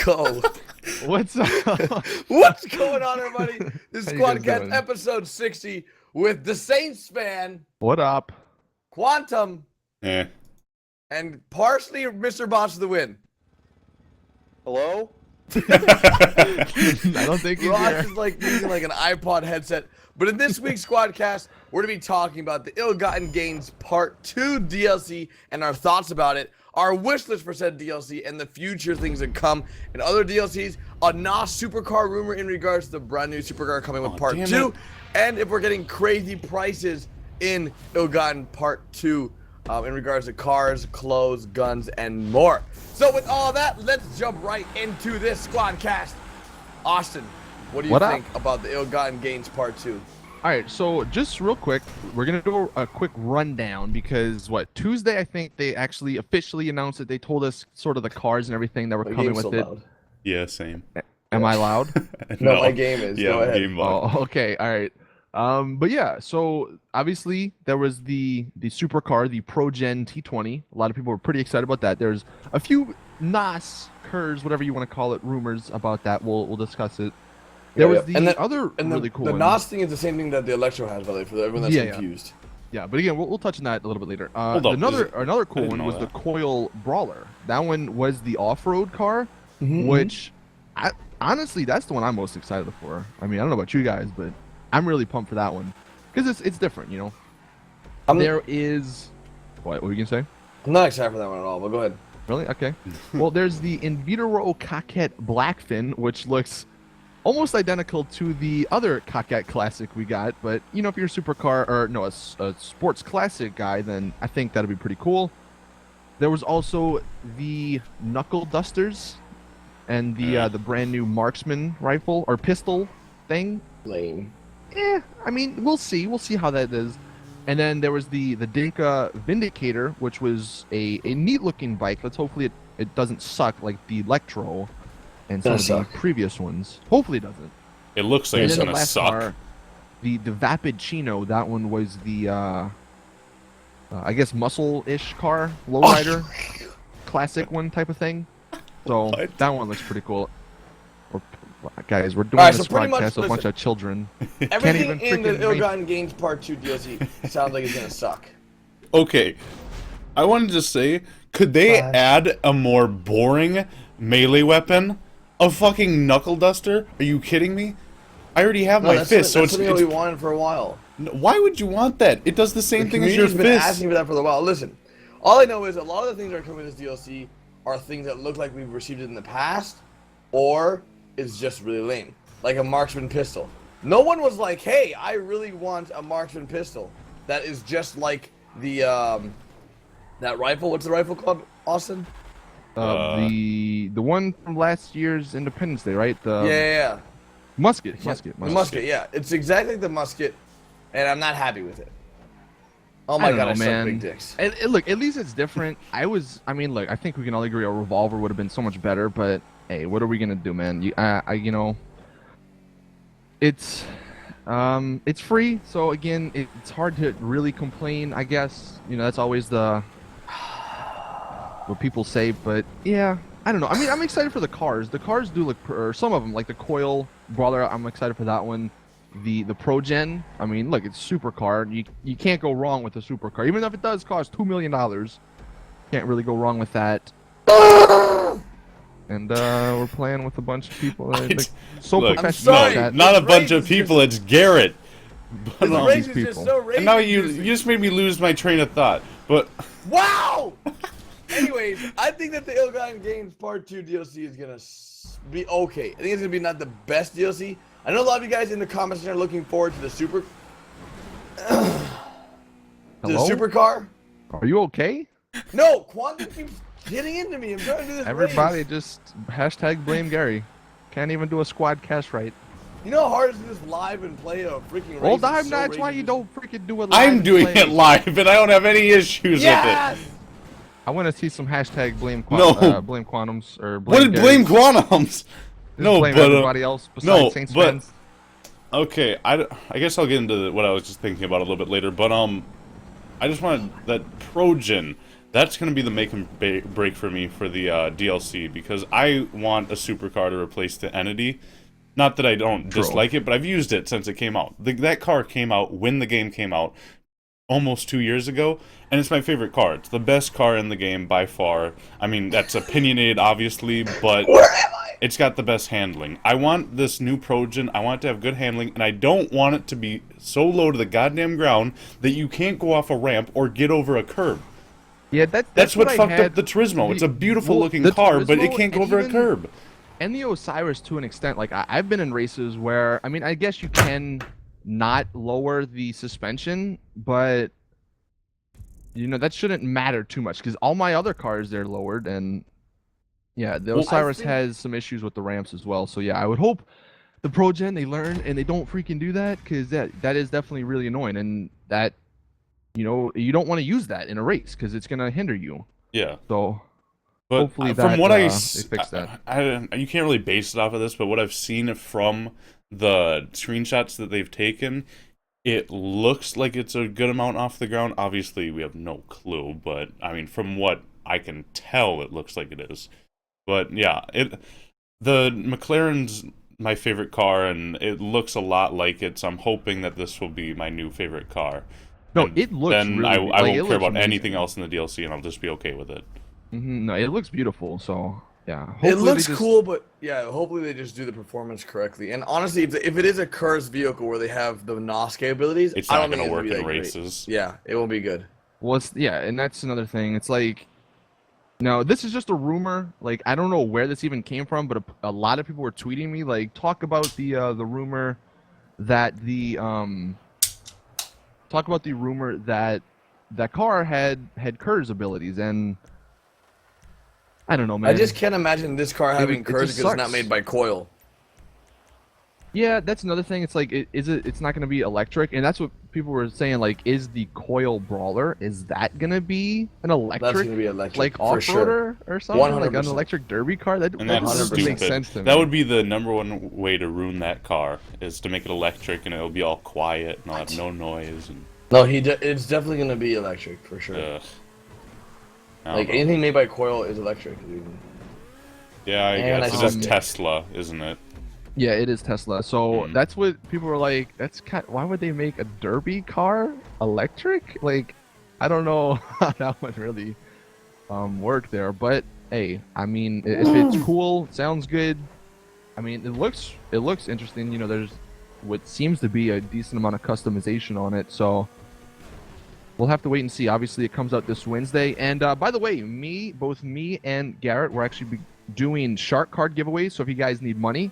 go. What's up? What's going on, everybody? This is How you guys Squadcast doing? episode 60 with the Saints fan, What up? Quantum, Eh. and partially Mr. Boss of the win. Hello? I don't think he's Ross here. is like using like an iPod headset. But in this week's Squadcast, we're going to be talking about the Ill-Gotten Gains Part 2 DLC and our thoughts about it, our wish list for said DLC, and the future things that come in other DLCs, a NOS Supercar rumor in regards to the brand new Supercar coming with Part 2, and if we're getting crazy prices in Ill-Gotten Part 2 in regards to cars, clothes, guns, and more. So with all that, let's jump right into this Squadcast. Austin, what do you think about the Ill-Gotten Gains Part 2? All right, so just real quick, we're going to do a quick rundown because, Tuesday, I think they actually officially announced it. They told us sort of the cars and everything that were coming with it. Loud. Yeah, same. Am I loud? No, my game is. Yeah, Go ahead. game loud. Oh, okay, all right. But yeah, so obviously there was the supercar, the Pro Gen T20. A lot of people were pretty excited about that. There's a few NOS, KERS, whatever you want to call it, rumors about that. We'll discuss it. There was the other really cool The one. NOS thing is the same thing that the Electro has, by the way, for everyone that's confused. Yeah, but again, we'll touch on that a little bit later. Hold up, Another cool one was the Coil Brawler. That one was the off-road car, which, honestly, that's the one I'm most excited for. I mean, I don't know about you guys, but I'm really pumped for that one because it's different, you know. There is what were you gonna say? I'm not excited for that one at all, but go ahead. Really? Okay. Well, there's the Invitero Coquette Blackfin, which looks almost identical to the other Coquette Classic we got, but you know, if you're a supercar or no, a sports classic guy, then I think that'd be pretty cool. There was also the Knuckle Dusters and the brand new Marksman rifle or pistol thing. Lame. I mean, we'll see. We'll see how that is. And then there was the Dinka Vindicator, which was a neat-looking bike. Let's hopefully it doesn't suck like the Electro and some of the previous ones. Hopefully it doesn't. It looks like it's gonna suck. Car, the Vapid Chino, that one was the I guess muscle-ish car, lowrider, classic one type of thing. So that one looks pretty cool. Guys, we're doing this podcast with a bunch of children. Everything in the Ill-Gotten Gains Part 2 DLC sounds like it's gonna suck. Okay, I wanted to say, could they add a more boring melee weapon? A fucking knuckle duster? Are you kidding me? I already have my fist, so that's something that we wanted for a while. Why would you want that? It does the same thing as your fist. Been fist. asking for that for a while. Listen, all I know is a lot of the things that are coming with this DLC are things that look like we've received it in the past, or it's just really lame, like a marksman pistol. No one was like, "Hey, I really want a marksman pistol that is just like the that rifle. What's the rifle called, Austin? The one from last year's Independence Day, right? The musket. The musket, yeah. It's exactly like the musket, and I'm not happy with it. Oh my god, I suck big dicks. Look, at least it's different. I mean, look, I think we can all agree a revolver would have been so much better, but hey, what are we gonna do, man? You know, it's free, so again, it's hard to really complain. I guess you know that's always what people say, but yeah, I don't know. I mean, I'm excited for the cars. The cars do look, or some of them, like the Coil Brawler. I'm excited for that one. The Pro Gen. I mean, look, it's supercar. You can't go wrong with a supercar, even if it does cost $2 million. Can't really go wrong with that. And we're playing with a bunch of people. That Look, professional. no, not a bunch of people. It's Garrett. But these people. And now you just made me lose my train of thought. But wow. Anyways, I think that the Ill-Gotten Gains Part 2 DLC is gonna be okay. I think it's gonna be not the best DLC. I know a lot of you guys in the comments are looking forward to the supercar. Are you okay? No, Quantum keeps getting into me. I'm trying to do this. Everybody just #blame Gary. Can't even do a squad cast right. You know how hard it is to just live and play a freaking race? Well, that's why you don't freaking do it live. I'm doing it live, and I don't have any issues with it. I want to see some #blame blame Quantums or blame What did blame Quantums? No, blame but everybody else besides Saints fans. Okay, I guess I'll get into what I was just thinking about a little bit later. But I just wanted that Pro Gen. That's going to be the make and break for me for the DLC, because I want a supercar to replace the Entity. Not that I don't dislike it, but I've used it since it came out. That car came out when the game came out, almost 2 years ago, and it's my favorite car. It's the best car in the game by far. I mean, that's opinionated, obviously, but it's got the best handling. I want this new Progen. I want it to have good handling, and I don't want it to be so low to the goddamn ground that you can't go off a ramp or get over a curb. Yeah, that's what fucked up the Turismo. It's a beautiful looking car, but it can't go over a curb. And the Osiris, to an extent, like I've been in races where, I mean, I guess you can not lower the suspension, but you know that shouldn't matter too much because all my other cars they're lowered, and yeah, the Osiris has some issues with the ramps as well. So yeah, I would hope the Pro-Gen they learn and they don't freaking do that, because that is definitely really annoying, and that, you know, you don't want to use that in a race because it's gonna hinder you. Yeah. So but hopefully from what they fix that. You can't really base it off of this, but what I've seen from the screenshots that they've taken, it looks like it's a good amount off the ground. Obviously, we have no clue, but I mean, from what I can tell, it looks like it is. But yeah, the McLaren's my favorite car, and it looks a lot like it. So I'm hoping that this will be my new favorite car. No, and it looks. Then really, I like, won't care about anything else in the DLC, and I'll just be okay with it. No, it looks beautiful. So yeah, it looks cool, but yeah, hopefully they just do the performance correctly. And honestly, if it is a cursed vehicle where they have the NOS capabilities, it's I not don't going to work in great. races. Yeah, it won't be good. Well, yeah, and that's another thing. It's like, no, this is just a rumor. Like, I don't know where this even came from, but a lot of people were tweeting me like, talk about the rumor that that car had Kerr's abilities, and I don't know, man. I just can't imagine this car having Kerr's because it's not made by Coil. Yeah, that's another thing. It's like, it's not going to be electric, and that's what people were saying. Like, is the Coil Brawler, is that going to be an electric? That's going to be electric, like for off-roader sure. Or something, 100%. like an electric derby car. That doesn't make sense to me. That would be the #1 way to ruin that car, is to make it electric, and it'll be all quiet and I'll have no noise. And no, it's definitely going to be electric for sure. Like anything made by Coil is electric, dude. Yeah, I guess it's just Tesla, isn't it? Yeah, it is Tesla. So that's what people were like. Why would they make a derby car electric? Like, I don't know how that would really work there. But hey, I mean, if it's cool, sounds good. I mean, it looks interesting. You know, there's what seems to be a decent amount of customization on it. So we'll have to wait and see. Obviously, it comes out this Wednesday. And by the way, both me and Garrett, we're actually doing shark card giveaways. So if you guys need money,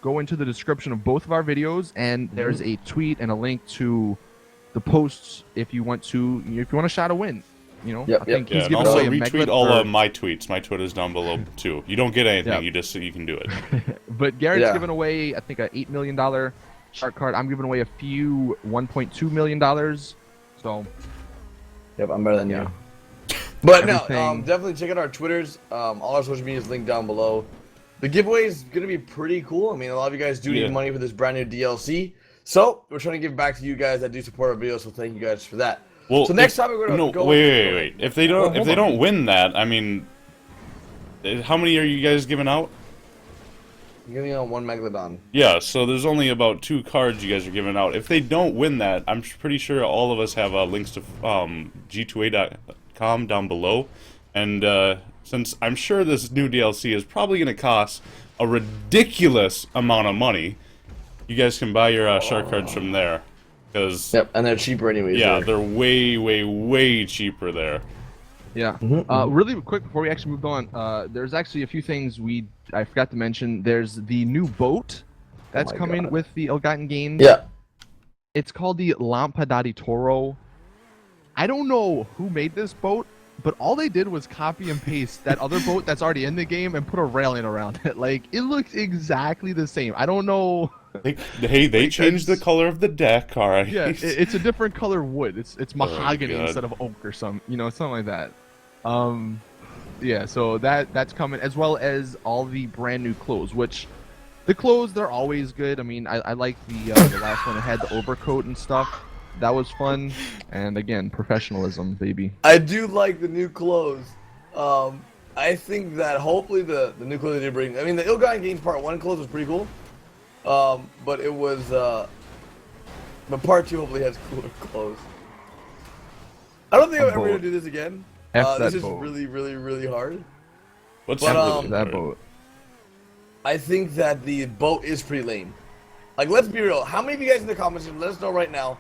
go into the description of both of our videos, and there's a tweet and a link to the posts if you want to shout a win. You know, I think he's giving away a retweet all of my tweets. My Twitter's down below too. You don't get anything. You can do it. But Garrett's giving away, I think, a $8 million shark card. I'm giving away a few $1.2 million. So. Yep, I'm better than you. But no, definitely check out our Twitters. All our social media is linked down below. The giveaway is going to be pretty cool. I mean, a lot of you guys do need money for this brand new DLC. So, we're trying to give back to you guys that do support our videos, so thank you guys for that. Well, so next time we're going to go... Wait. If they don't win that, I mean, how many are you guys giving out? I'm giving out 1 Megalodon. Yeah, so there's only about 2 cards you guys are giving out. If they don't win that, I'm pretty sure all of us have links to g2a.com down below. And since I'm sure this new DLC is probably going to cost a ridiculous amount of money, you guys can buy your shark cards from there. Yep, and they're cheaper anyways. Yeah, they're way, way, way cheaper there. Yeah. Really quick before we actually moved on, there's actually a few things I forgot to mention. There's the new boat that's coming with the Ill-Gotten Gains. Yeah. It's called the Lampada di Toro. I don't know who made this boat, but all they did was copy and paste that other boat that's already in the game and put a railing around it. Like, it looks exactly the same. I don't know. They changed the color of the deck, all right? Yeah, it's a different color wood. It's mahogany instead of oak or something like that. Yeah, so that's coming, as well as all the brand new clothes, which the clothes, they're always good. I mean, I like the last one that had the overcoat and stuff. that was fun. And again, professionalism, baby. I do like the new clothes. I think that hopefully the new clothes they did bring. I mean, the Ill-Gotten Gains Part 1 clothes was pretty cool. But it was. But Part 2 hopefully has cooler clothes. I don't think I'm ever gonna do this again. This is really, really, really hard. What's that boat? I think that the boat is pretty lame. Like, let's be real. How many of you guys in the comments, let us know right now,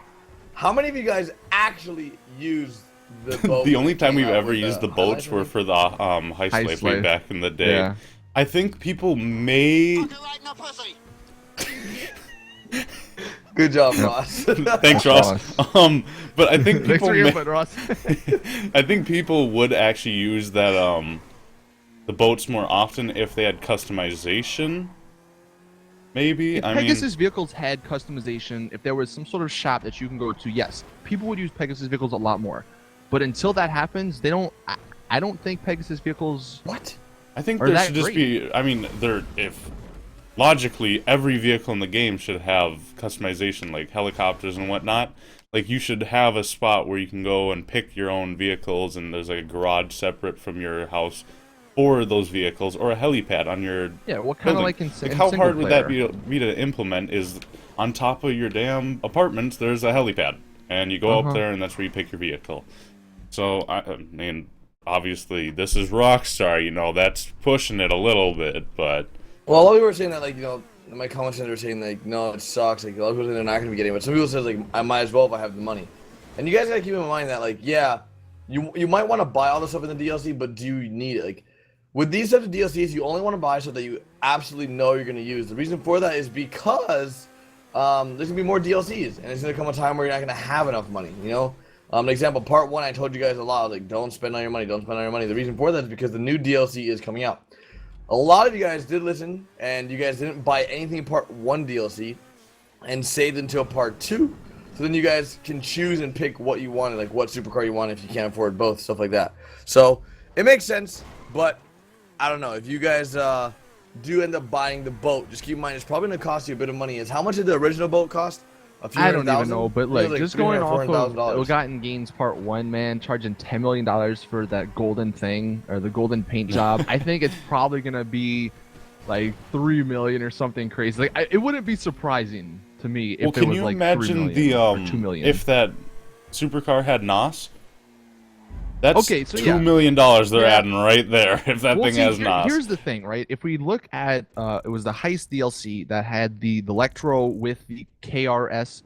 how many of you guys actually use the boat? The only time we've ever used the boats were for the High Slave way back in the day. Yeah. I think people may... Good job, Ross. Thanks, Ross. But I think people Ross. I think people would actually use that the boats more often if they had customization. Maybe. If Pegasus vehicles had customization, if there was some sort of shop that you can go to, yes, people would use Pegasus vehicles a lot more. But until that happens, they don't. I don't think Pegasus vehicles. What? I think there should just be. I mean, if logically every vehicle in the game should have customization, like helicopters and whatnot. Like, you should have a spot where you can go and pick your own vehicles, and there's like a garage separate from your house for those vehicles, or a helipad on your what kind of like in how hard would that be to implement? Is on top of your damn apartments there's a helipad, and you go up there and that's where you pick your vehicle. So I mean, obviously this is Rockstar, you know, that's pushing it a little bit, but well, a lot of people were saying that, like, you know, in my comments they were saying, like, no, it sucks, like, a lot of people say they're not going to be getting it, but some people say, like, I might as well if I have the money. And you guys got to keep in mind that, like, yeah, you might want to buy all the stuff in the DLC, but do you need it? Like, with these types of DLCs, you only want to buy stuff that you absolutely know you're going to use. The reason for that is because there's going to be more DLCs, and it's going to come a time where you're not going to have enough money, you know? An example, Part 1, I told you guys a lot, like, don't spend all your money, don't spend all your money. The reason for that is because the new DLC is coming out. A lot of you guys did listen, and you guys didn't buy anything in Part 1 DLC and saved until Part 2. So then you guys can choose and pick what you wanted, like what supercar you want if you can't afford both, stuff like that. So it makes sense, but I don't know. If you guys do end up buying the boat, just keep in mind it's probably going to cost you a bit of money. How much did the original boat cost? I don't even know, but like just going off of Ill-Gotten Gains Part 1, man, charging $10 million for that golden thing, or the golden paint job, I think it's probably going to be like $3 million or something crazy. Like, it wouldn't be surprising to me if it was like $3 million or $2 million. If that supercar had NOS? That's okay, so $2 million they're adding right there if that thing has NOS. Here's the thing, right? If we look at, it was the Heist DLC that had the Electro with the KERS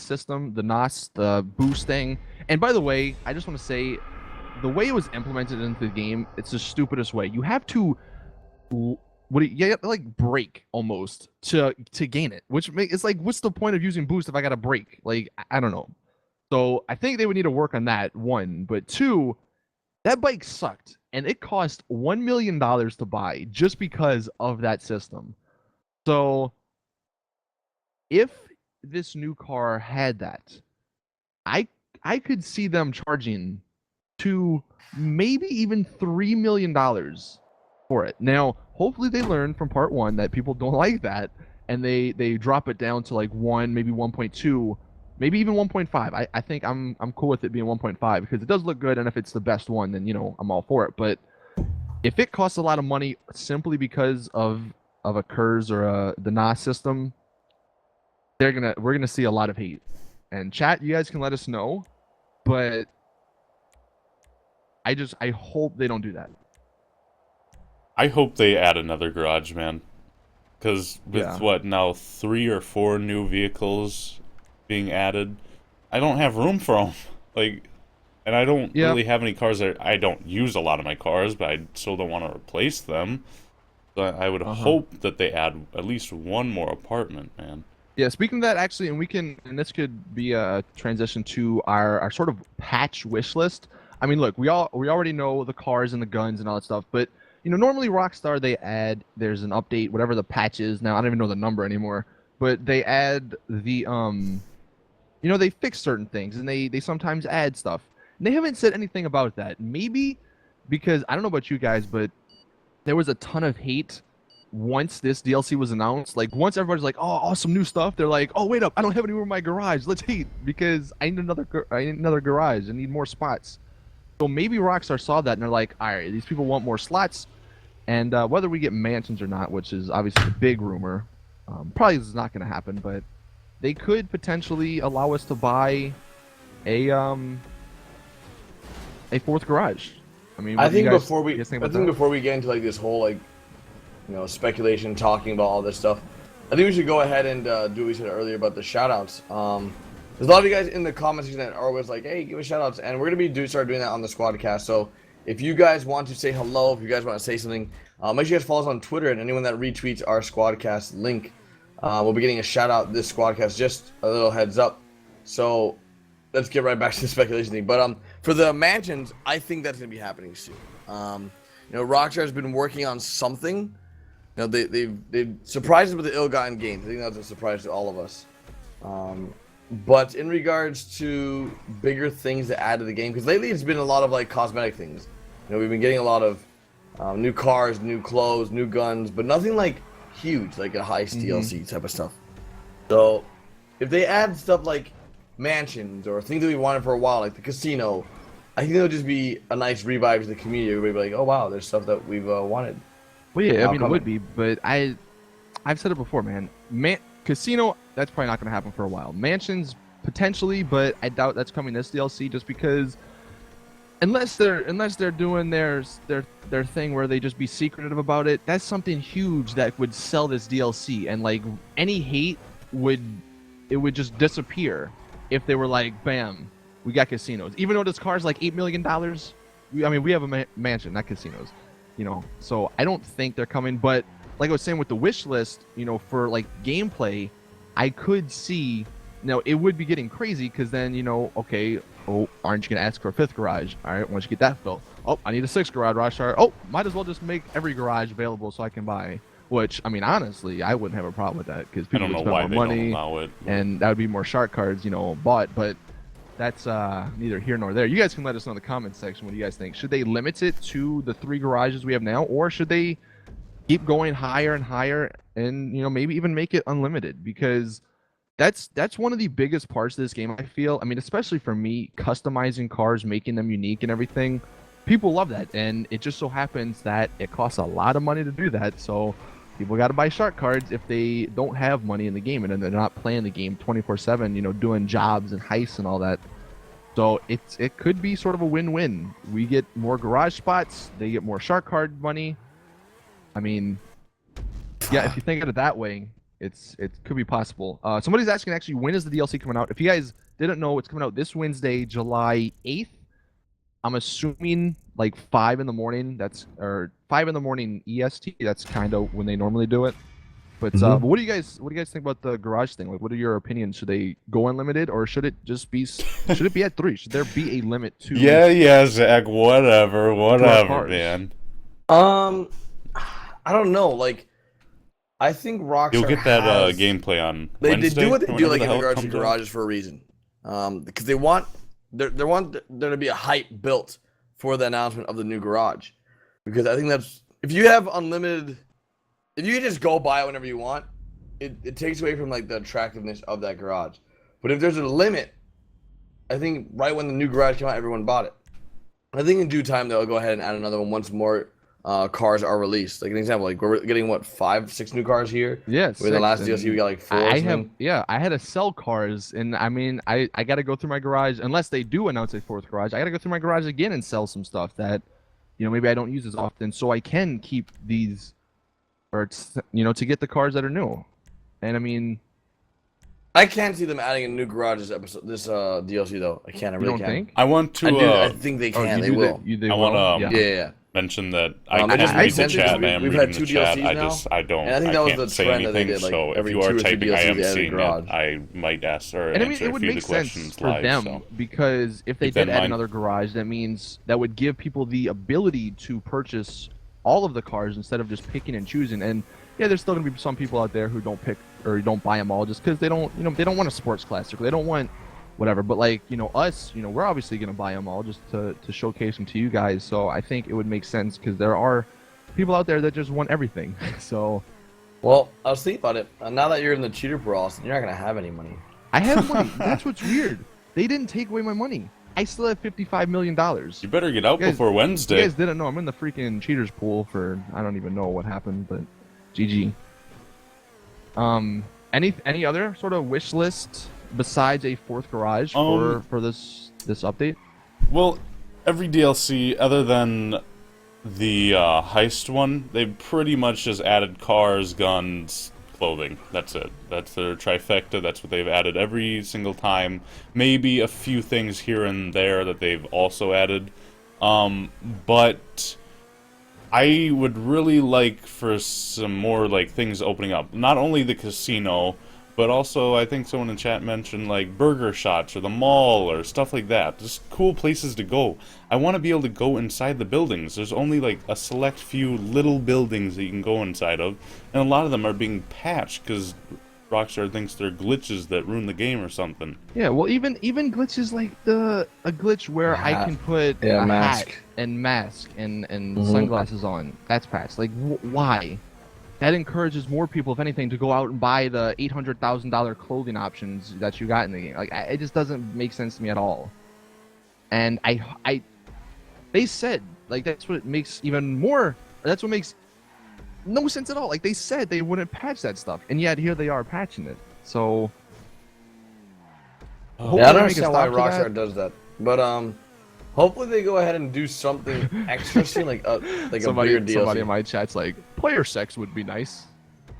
system, the NOS, the boost thing. And by the way, I just want to say, the way it was implemented into the game, it's the stupidest way. You have to, you have to like brake almost to gain it, which it's like, what's the point of using boost if I got to brake? Like, I don't know. So I think they would need to work on that, one. But two, that bike sucked. And it cost $1 million to buy just because of that system. So if this new car had that, I could see them charging to maybe even $3 million for it. Now, hopefully they learn from Part 1 that people don't like that. And they drop it down to like 1, maybe 1.2. Maybe even 1.5. I think I'm cool with it being 1.5 because it does look good, and if it's the best one, then, you know, I'm all for it. But if it costs a lot of money simply because of a KERS or the NOS system, we're gonna see a lot of hate. And chat, you guys can let us know, but I hope they don't do that. I hope they add another garage, man. Because with what now, 3 or 4 new vehicles being added, I don't have room for them. Like, and I don't really have any cars that I don't use a lot of my cars, but I still don't want to replace them. But I would hope that they add at least one more apartment, man. Yeah, speaking of that, actually, and this could be a transition to our sort of patch wish list. I mean, look, we already know the cars and the guns and all that stuff, but you know, normally Rockstar, there's an update, whatever the patch is. Now I don't even know the number anymore, but they add the you know, they fix certain things, and they sometimes add stuff. And they haven't said anything about that. Maybe because, I don't know about you guys, but there was a ton of hate once this DLC was announced, like once everybody's like, oh, awesome new stuff, they're like, oh, wait up, I don't have any room in my garage. Let's hate because I need another garage. I need more spots. So maybe Rockstar saw that and they're like, all right, these people want more slots. And whether we get mansions or not, which is obviously a big rumor, probably is not going to happen, but they could potentially allow us to buy a fourth garage. I mean, I think guys, before we get into like this whole like, speculation, talking about all this stuff, I think we should go ahead and do what we said earlier about the shoutouts. There's a lot of you guys in the comments section that are always like, hey, give us shoutouts, and we're gonna start doing that on the Squadcast. So if you guys want to say hello, if you guys want to say something, make sure you guys follow us on Twitter, and anyone that retweets our Squadcast link will be getting a shout out this Squadcast. Just a little heads up. So let's get right back to the speculation thing. But for the mansions, I think that's gonna be happening soon. Rockstar has been working on something. They surprised us with the ill-gotten gains. I think that was a surprise to all of us. But in regards to bigger things to add to the game, because lately it's been a lot of like cosmetic things. We've been getting a lot of new cars, new clothes, new guns, but nothing like huge, like a heist DLC type of stuff. So if they add stuff like mansions or things that we wanted for a while, like the casino, I think it'll just be a nice revive to the community. Everybody will be like, oh wow, there's stuff that we've wanted. Well, yeah, I mean, it would be, but I've said it before, man. Casino, that's probably not going to happen for a while. Mansions, potentially, but I doubt that's coming this DLC, just because unless they're doing their thing where they just be secretive about it, that's something huge that would sell this DLC, and like any hate would just disappear if they were like, bam, we got casinos. Even though this car's like $8 million, we have a mansion, not casinos. So I don't think they're coming, but like I was saying with the wish list, for like gameplay, I could see, it would be getting crazy because then, okay, aren't you going to ask for a fifth garage? All right, once you get that filled, I need a sixth garage, Rockstar. Might as well just make every garage available so I can buy, which, I mean, honestly, I wouldn't have a problem with that because people would spend more money and that would be more shark cards, bought, but that's neither here nor there. You guys can let us know in the comments section what do you guys think. Should they limit it to the 3 garages we have now, or should they keep going higher and higher and, maybe even make it unlimited? Because that's one of the biggest parts of this game, I feel. I mean, especially for me, customizing cars, making them unique and everything. People love that, and it just so happens that it costs a lot of money to do that, so people got to buy shark cards if they don't have money in the game and then they're not playing the game 24/7, doing jobs and heists and all that. So it could be sort of a win-win. We get more garage spots, they get more shark card money. I mean, yeah, if you think of it that way, it could be possible. Somebody's asking actually, when is the DLC coming out? If you guys didn't know, it's coming out this Wednesday, July 8th. I'm assuming like 5 in the morning. Or 5 in the morning EST. That's kind of when they normally do it. But what do you guys think about the garage thing? Like, what are your opinions? Should they go unlimited, or should it just be? Should it be at 3? Should there be a limit to? Yeah, Zach. Whatever, man. I don't know. Like, I think Rockstar. You'll get that gameplay on They Wednesday. They do what they do, like in the regards to garages for a reason. Because they want there to be a hype built for the announcement of the new garage. Because I think that's, if you have unlimited, if you can just go buy it whenever you want, it takes away from like the attractiveness of that garage. But if there's a limit, I think right when the new garage came out, everyone bought it. I think in due time they'll go ahead and add another one once more cars are released. Like an example, like we're getting what, 5, 6 new cars here. Yes. With the last DLC we got like 4. I had to sell cars, and I mean I got to go through my garage unless they do announce a 4th garage. I got to go through my garage again and sell some stuff that maybe I don't use as often, so I can keep these, or to get the cars that are new. And I mean, I can't see them adding a new garage this DLC though. I can't. I really don't can't. think? I want to. I think they can. They will. I want to. Yeah. Mention that I just read the mentioned chat. We've had 2 chat. DLCs now. I don't. And I think that was can't the say trend that they anything. did, like, So if every you 2 are or 3 typing, I am DLCs seeing garage. it. I might ask or and I mean, answer it a would few of make the sense questions for live. them So. because if they Keep that did in add mind. another garage, that means that would give people the ability to purchase all of the cars instead of just picking and choosing. And yeah, there's still gonna be some people out there who don't pick or don't buy them all just because they don't, they don't want a sports classic, or they don't want whatever. But like, us, we're obviously gonna buy them all just to showcase them to you guys. So I think it would make sense because there are people out there that just want everything. So Well, I was thinking about it. Now that you're in the cheater bros, you're not gonna have any money. I have money. That's what's weird. They didn't take away my money. I still have $55 million. You better get out before You Wednesday. guys didn't know. I'm in the freaking cheaters pool for I don't even know what happened, but GG. Any other sort of wish list besides a fourth garage for this update? Well, every DLC other than the heist one, they pretty much just added cars, guns, clothing. That's it. That's their trifecta. That's what they've added every single time. Maybe a few things here and there that they've also added. But I would really like for some more like things opening up. Not only the casino, but also I think someone in chat mentioned like burger shots or the mall or stuff like that. Just cool places to go. I want to be able to go inside the buildings. There's only like a select few little buildings that you can go inside of, and a lot of them are being patched because Rockstar thinks they're glitches that ruin the game or something. Yeah, well, even glitches like a glitch where I can put a mask. hat and mask and sunglasses on. That's patched. Like, why? That encourages more people, if anything, to go out and buy the $800,000 clothing options that you got in the game. Like, it just doesn't make sense to me at all. And they said like that's what makes even more. That's what makes no sense at all. Like they said they wouldn't patch that stuff, and yet here they are patching it. So Yeah, I don't understand why Rockstar does that. But hopefully they go ahead and do something extra soon, like a bigger DLC. Somebody in my chat's like, player sex would be nice.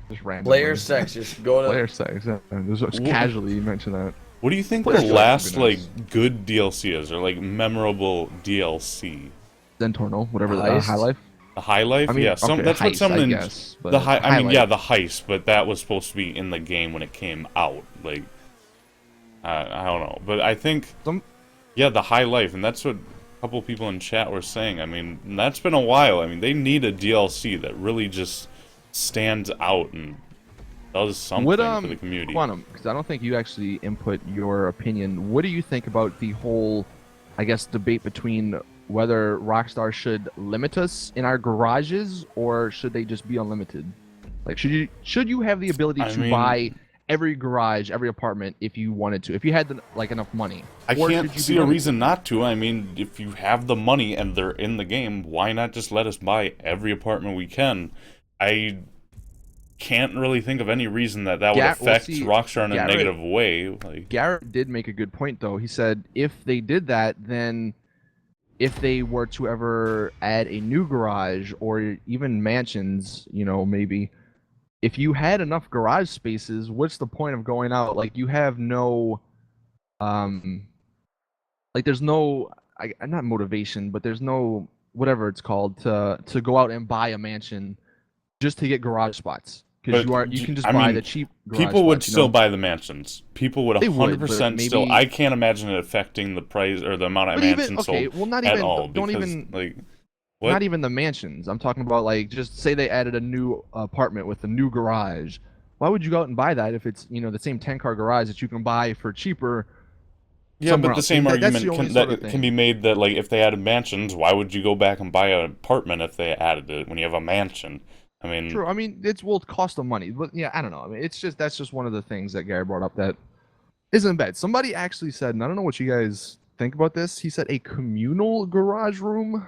Just random. Player sex, just go to player sex. Yeah. Just casually mention that. What do you think Player the sex last would be nice. like good DLC is, or like memorable DLC? Zentorno, whatever the Heist? High Life. The High Life? I mean, yeah, okay, that's what heist, some I in guess, but the high. I mean, High yeah, Life. the heist, but that was supposed to be in the game when it came out. Like, I don't know, but I think yeah, the High Life, and that's what a couple people in chat were saying. I mean, that's been a while. I mean, they need a DLC that really just stands out and does something for the community. Quantum, because I don't think you actually input your opinion. What do you think about the whole, I guess, debate between whether Rockstar should limit us in our garages or should they just be unlimited? Like, should you have the ability to buy every garage, every apartment if you wanted to, if you had like enough money? I can't see a reason not to. I mean, if you have the money and they're in the game, why not just let us buy every apartment we can? I can't really think of any reason that would affect Rockstar in a negative way. Like, Garrett did make a good point, though. He said if they did that, then if they were to ever add a new garage or even mansions, you know, maybe if you had enough garage spaces, what's the point of going out? Like, you have no, like, there's no, not motivation, but there's no, whatever it's called, to go out and buy a mansion just to get garage spots. Because you can just buy the cheap garage people would spots, still buy the mansions. People would 100% maybe, still. I can't imagine it affecting the price or the amount of mansions sold not at even, all. Don't because, even, like, what? not even the mansions. I'm talking about, like, just say they added a new apartment with a new garage. Why would you go out and buy that if it's, you know, the same 10-car garage that you can buy for cheaper? Yeah, but the else? same That's argument the can be made that, like, if they added mansions, why would you go back and buy an apartment if they added it when you have a mansion? I mean, true. I mean, it will cost them money, but yeah, I don't know. I mean, that's just one of the things that Gary brought up that isn't bad. Somebody actually said, and I don't know what you guys think about this. He said a communal garage room.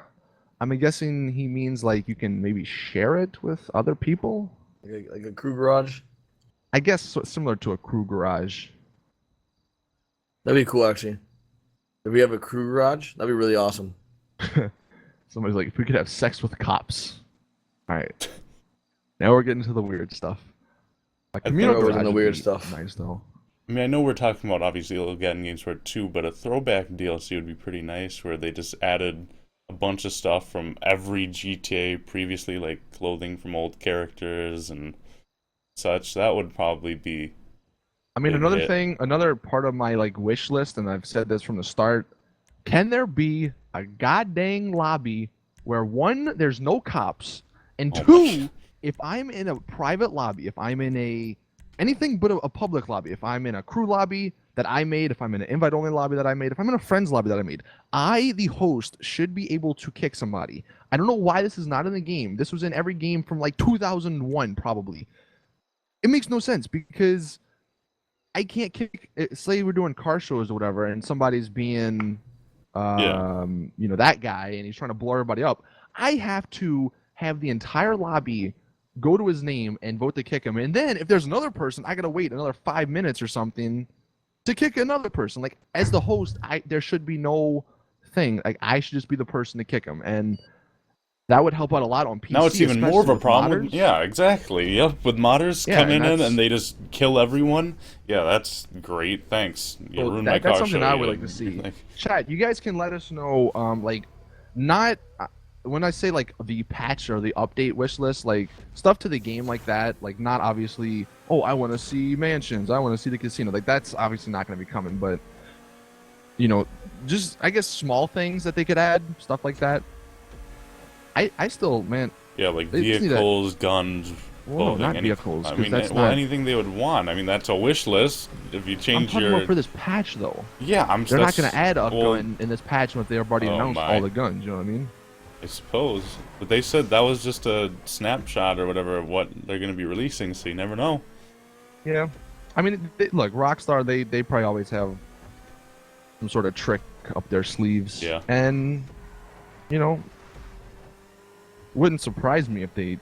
I'm guessing he means like you can maybe share it with other people, like a crew garage. I guess similar to a crew garage. That'd be cool, actually. If we have a crew garage, that'd be really awesome. Somebody's like, if we could have sex with cops. All right. Now we're getting to the weird stuff. A communal garage the would weird be stuff. nice though. I mean, I know we're talking about obviously Little Gaiden Games Part 2, but a throwback DLC would be pretty nice where they just added a bunch of stuff from every GTA previously, like clothing from old characters and such. That would probably be. I mean, another part of my like wish list, and I've said this from the start. Can there be a goddamn lobby where one, there's no cops, and two, if I'm in a private lobby, if I'm in anything but a public lobby, if I'm in a crew lobby, that I made, if I'm in an invite-only lobby that I made, if I'm in a friend's lobby that I made, I, the host, should be able to kick somebody. I don't know why this is not in the game. This was in every game from like 2001, probably. It makes no sense because I can't kick. Say we're doing car shows or whatever, and somebody's being, that guy, and he's trying to blow everybody up. I have to have the entire lobby go to his name and vote to kick him. And then if there's another person, I gotta wait another 5 minutes or something to kick another person. Like, as the host, there should be no thing. Like, I should just be the person to kick him, and that would help out a lot on PC. Now it's even more of a problem. Yeah, exactly. Yep, with modders coming in and they just kill everyone. Yeah, that's great. Thanks. You ruined my car that's something show. I would like to see. Chat, you guys can let us know, not when I say like the patch or the update wish list, like stuff to the game like that, like not obviously, oh, I want to see mansions, I want to see the casino. Like, that's obviously not going to be coming, but just I guess small things that they could add, stuff like that. I still, man. Yeah, like vehicles, guns. Well, not vehicles. I mean, anything they would want. I mean, that's a wish list. If you change I'm talking about for this patch, though. Yeah, They're not going to add a gun in this patch if they've already announced all the guns. You know what I mean? I suppose, but they said that was just a snapshot or whatever of what they're going to be releasing. So you never know. Yeah, I mean, look, Rockstar. They probably always have some sort of trick up their sleeves. Yeah, and wouldn't surprise me if they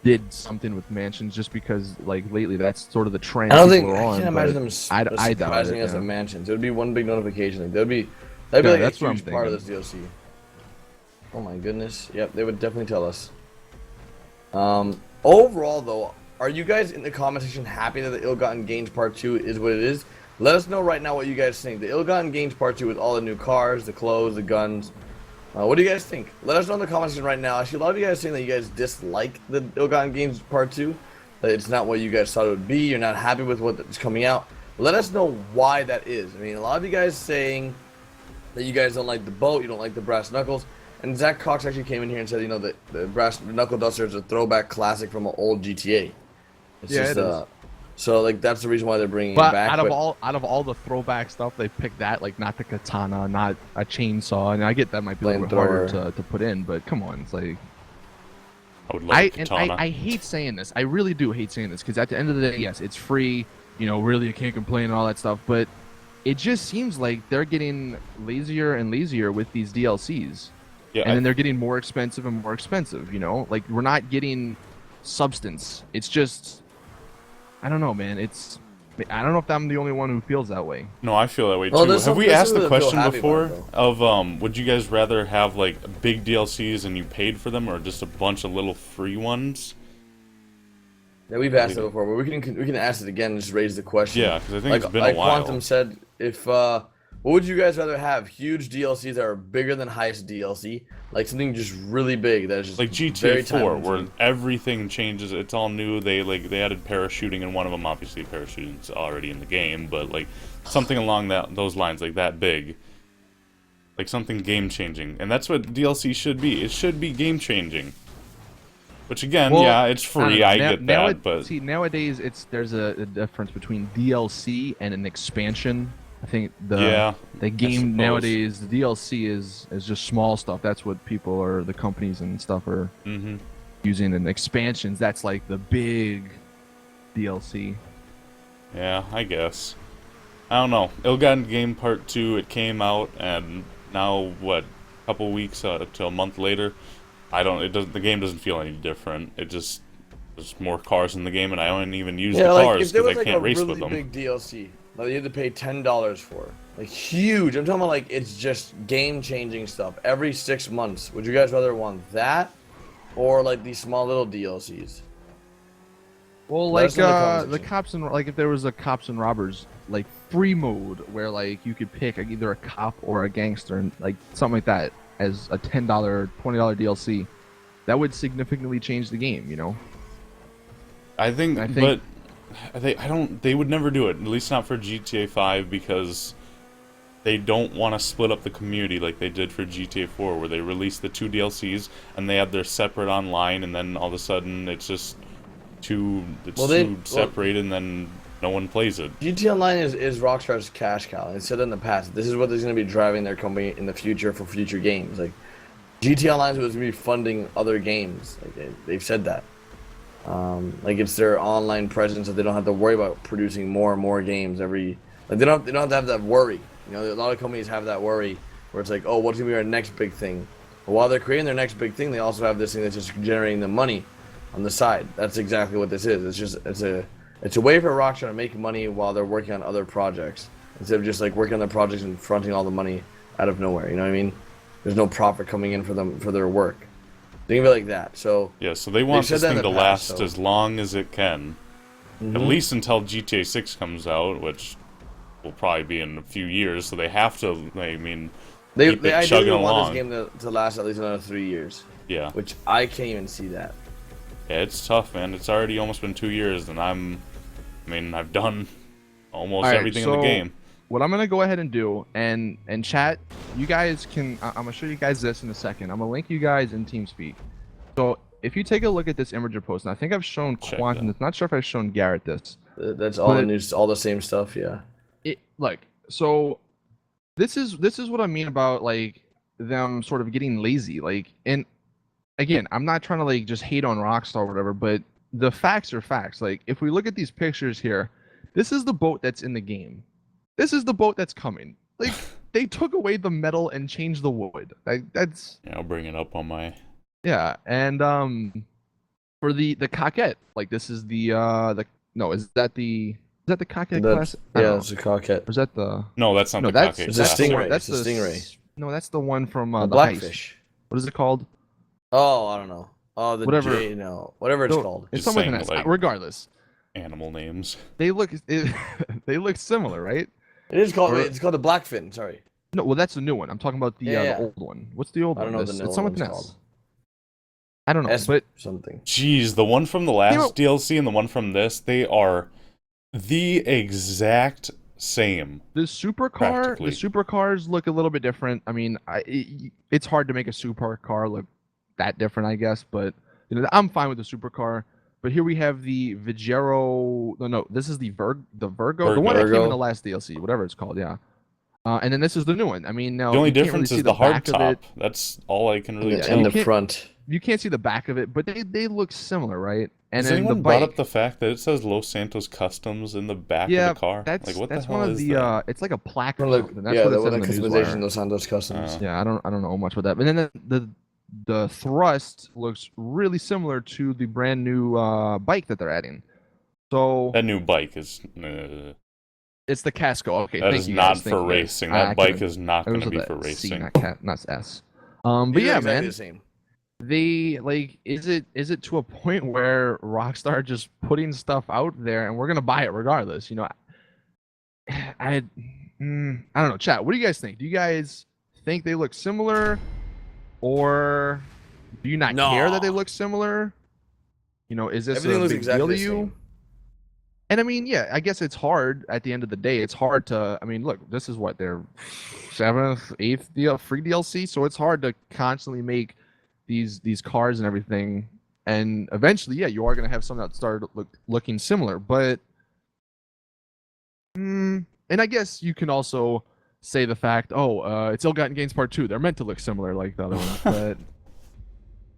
did something with mansions, just because like lately that's sort of the trend. I can't imagine them surprising us at mansions. It would be one big notification. Like, that'd be like a huge part of this DLC. Oh my goodness. Yep, they would definitely tell us. Overall though, are you guys in the comment section happy that the Ill-Gotten Gains Part 2 is what it is? Let us know right now what you guys think. The Ill-Gotten Gains Part 2 with all the new cars, the clothes, the guns. What do you guys think? Let us know in the comment section right now. Actually, a lot of you guys saying that you guys dislike the Ill-Gotten Gains Part 2. That it's not what you guys thought it would be. You're not happy with what's coming out. Let us know why that is. I mean, a lot of you guys saying that you guys don't like the boat, you don't like the brass knuckles. And Zach Cox actually came in here and said, that the brass knuckle duster is a throwback classic from an old GTA. It's just, it is. So like that's the reason why they're bringing it back. Out of all the throwback stuff, they picked that, like not the katana, not a chainsaw, and I get that might be a little bit harder to put in, but come on, it's like. I would love katana. I hate saying this. I really do hate saying this, because at the end of the day, yes, it's free. Really, you can't complain and all that stuff, but it just seems like they're getting lazier and lazier with these DLCs. Yeah, and then they're getting more expensive and more expensive, Like, we're not getting substance. It's just, I don't know, man. I don't know if I'm the only one who feels that way. No, I feel that way too. Have we asked the question before of, would you guys rather have, like, big DLCs and you paid for them, or just a bunch of little free ones? Yeah, we've asked it before, but we can ask it again and just raise the question. Yeah, because I think it's been a while. Like Quantum said, what would you guys rather have? Huge DLCs that are bigger than Heist DLC? Like something just really big that is just like GTA 4, where everything changes. It's all new. They added parachuting in one of them. Obviously, parachuting's already in the game, but like something along those lines, like that big. Like something game-changing. And that's what DLC should be. It should be game-changing. Which again, yeah, it's free. I get that, but see, nowadays there's a difference between DLC and an expansion. I think the game nowadays, the DLC is just small stuff. That's what the companies and stuff are using. And expansions, that's like the big DLC. Yeah, I guess. I don't know. Ill-Gotten Game Part 2, it came out, and now what? A couple weeks to a month later, the game doesn't feel any different. There's more cars in the game, and I don't even use the cars because I can't race with them. If there was like a really big DLC that you had to pay $10 for, like huge, I'm talking about like it's just game-changing stuff every 6 months, would you guys rather want that or like these small little DLCs? Well, like the cops and if there was a cops and robbers like free mode where like you could pick either a cop or a gangster and like something like that as a $10, $20 DLC, that would significantly change the game, I think but they would never do it, at least not for GTA 5, because they don't want to split up the community like they did for GTA 4, where they released the 2 DLCs and they had their separate online, and then all of a sudden it's just too separated, and then No one plays it. GT Online is Rockstar's cash cow. They said in the past, this is what is going to be driving their company in the future for future games. Like GT Online was going to be funding other games. Like they've said that. Like it's their online presence that they don't have to worry about producing more and more games every. Like they don't have to have that worry. You know, a lot of companies have that worry where it's like, oh, what's going to be our next big thing? But while they're creating their next big thing, they also have this thing that's just generating the money on the side. That's exactly what this is. It's a way for Rockstar to make money while they're working on other projects instead of just like working on the projects and fronting all the money out of nowhere. You know what I mean? There's no profit coming in for them for their work. Think of it like that. So yeah, so they want this thing to last so. as long as it can, at least until GTA 6 comes out, which will probably be in a few years. So they have to. I mean, they keep it ideally chugging want along. this game to last at least another 3 years. Yeah, which I can't even see that. yeah, it's tough, man. It's already almost been 2 years, and I've done almost everything in the game. What I'm gonna go ahead and do, and chat, you guys can. I'm gonna show you guys this in a second. I'm gonna link you guys in TeamSpeak. So if you take a look at this imager post, and I think I've shown Quantum. It's not sure if I've shown Garrett this. That's all the news, all the same stuff. Yeah. So this is what I mean about like them sort of getting lazy. Like, and again, I'm not trying to like just hate on Rockstar or whatever, but the facts are facts. Like, if we look at these pictures here, this is the boat that's in the game. This is the boat that's coming. Like, they took away the metal and changed the wood. Like, that's... Yeah, I'll bring it up on my... Yeah, and for the Coquette, like, this is the no, is that the Coquette class? Yeah, it's a Coquette. Or is that the... No, that's not the Coquette. It's a Stingray. That's the Stingray. No, that's the one from the Blackfish. Heist. What is it called? Oh, I don't know. Oh, the whatever. Whatever it's called. It's something with an S. like, regardless, animal names. they look similar, right? It is called. It's called the Blackfin. Sorry. No, well, that's the new one. I'm talking about the old one. What's the old one? I don't know what the new it's something one's with an called. S. I don't know, but something. Jeez, the one from the last DLC and the one from this, they are the exact same. The supercars look a little bit different. I mean, it's hard to make a supercar look that different, I guess, but you know, I'm fine with the supercar. But here we have the Vigero. No, this is the Virgo, the one that came in the last DLC, whatever it's called. Yeah. And then this is the new one. I mean, now the only difference is the hard top. That's all I can really tell. And the front. You can't see the back of it, but they look similar, right? And Has then anyone the brought bike, up the fact that it says Los Santos Customs in the back of the car? That's like, what that's the hell one of is the that? it's like a plaque. That's what it says in the customization newswire. Los Santos Customs. Yeah, I don't know much about that. But then the thrust looks really similar to the brand new bike that they're adding. So That new bike is... it's the Casco. Okay, that thank is you not guys. for Thank you. racing. That bike is not going to be for C, racing. not S. But These yeah, are exactly man. the same. They like is it to a point where Rockstar just putting stuff out there and we're gonna buy it regardless? You know, I don't know. Chat, what do you guys think? Do you guys think they look similar, or do you not care that they look similar? You know, is this Everything a looks big exactly deal to the you? same. And I mean, yeah, I guess it's hard at the end of the day. It's hard to, I mean, look, this is what their 7th, 8th free DLC, so it's hard to constantly make these cars and everything. And eventually, yeah, you are gonna have some that start looking similar. But, and I guess you can also say the fact, it's Ill-Gotten Gains Part 2. They're meant to look similar like the other ones, but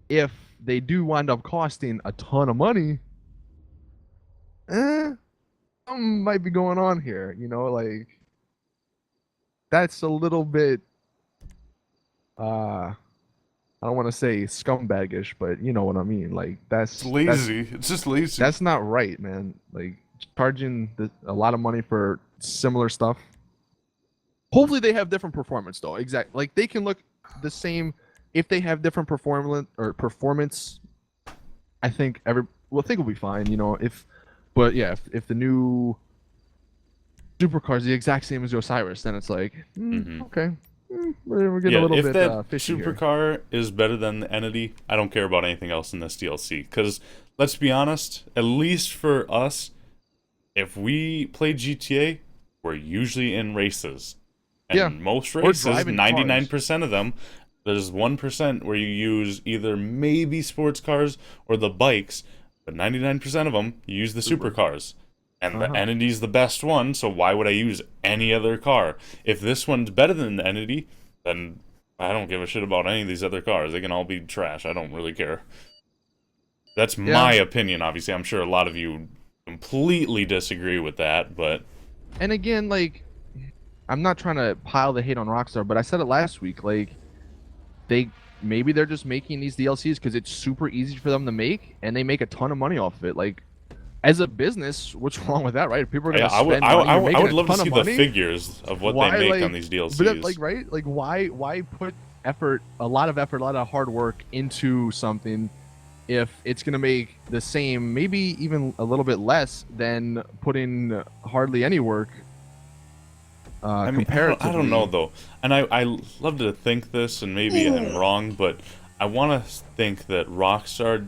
if they do wind up costing a ton of money, something might be going on here, you know, like that's a little bit I don't want to say scumbagish, but you know what I mean. Like It's lazy. It's just lazy. That's not right, man. Like charging a lot of money for similar stuff. Hopefully they have different performance though. Exactly. Like they can look the same if they have different performance. I think will be fine, you know, But yeah, if the new Supercar is the exact same as Osiris, then it's like, okay, we're getting a little if bit that fishy Supercar is better than the Entity, I don't care about anything else in this DLC. Because let's be honest, at least for us, if we play GTA, we're usually in races, and most races, 99% of them, there's 1% where you use either maybe sports cars or the bikes. But 99% of them, you use the supercars. And the Entity's the best one, so why would I use any other car? If this one's better than the Entity, then I don't give a shit about any of these other cars. They can all be trash. I don't really care. That's my opinion, obviously. I'm sure a lot of you completely disagree with that, but... And again, like, I'm not trying to pile the hate on Rockstar, but I said it last week, like, maybe they're just making these DLCs because it's super easy for them to make, and they make a ton of money off of it. Like, as a business, what's wrong with that, right? People are gonna spend money. I would love to ton see of the money. figures of what they make on these DLCs. But like, right? Like, why put a lot of hard work into something if it's gonna make the same, maybe even a little bit less than putting hardly any work? I mean, I don't know though, and I love to think this, and maybe I'm wrong, but I want to think that Rockstar,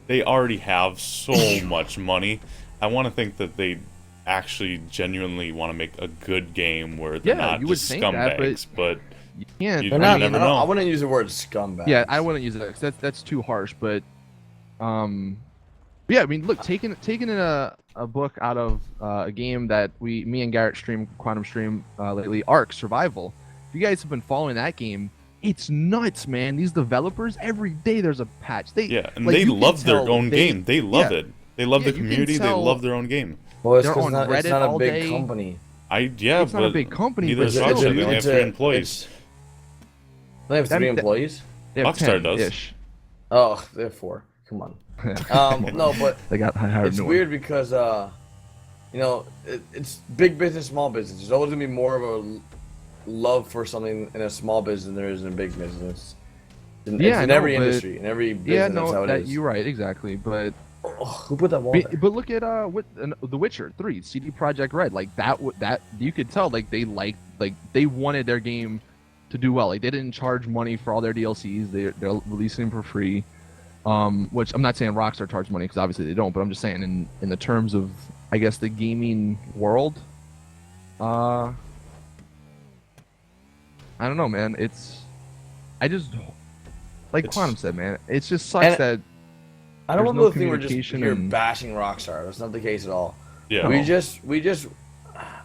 they already have so much money. I want to think that they actually genuinely want to make a good game where they're not just scumbags, but you can't. You never know. I wouldn't use the word scumbag. Yeah, I wouldn't use it. That's too harsh. But, yeah, I mean, look, taking a book out of a game that me and Garrett Quantum stream lately, Ark Survival. If you guys have been following that game, it's nuts, man. These developers, every day there's a patch. They love their own game. They love it. They love the community. They love their own game. Well, it's They're on Reddit it's not a all big day. company. It's not a big company. Neither is Rockstar. They only have 3 employees. They have 3 employees? They have Rockstar does. Oh, they have 4. Come on. No, but they got hired. It's weird because you know, it's big business, small business. There's always gonna be more of a love for something in a small business than there is in a big business. In every industry, in every business, that's how it is. You're right, exactly. But who put that wall there? But look at The Witcher 3, CD Projekt Red. Like that you could tell they wanted their game to do well. Like they didn't charge money for all their DLCs. They're releasing them for free. Which I'm not saying Rockstar charges money because obviously they don't, but I'm just saying in the terms of, I guess, the gaming world, I don't know, man. I just, like Quantum said, man, it just sucks that I don't want to think we're just here bashing Rockstar. That's not the case at all. Yeah. We just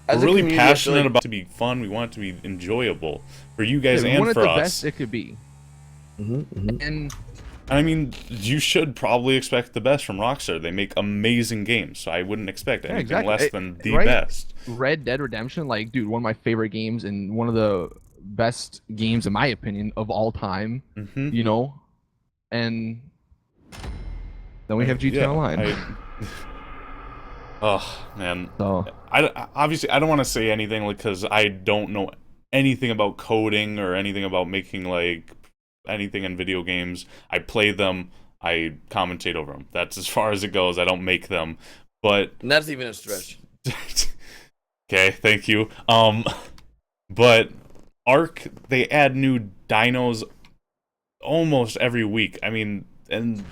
as we're really passionate about it to be fun. We want it to be enjoyable for you guys and for us. We want it the best it could be. And I mean, you should probably expect the best from Rockstar. They make amazing games, so I wouldn't expect anything less than the best. Red Dead Redemption, like, dude, one of my favorite games and one of the best games, in my opinion, of all time. You know, and then we have GTA Online. Oh man, obviously I don't want to say anything because I don't know anything about coding or anything about making like anything in video games. I play them, I commentate over them. That's as far as it goes. I don't make them, but and that's even a stretch. Okay, thank you. But Ark, they add new dinos almost every week. I mean, and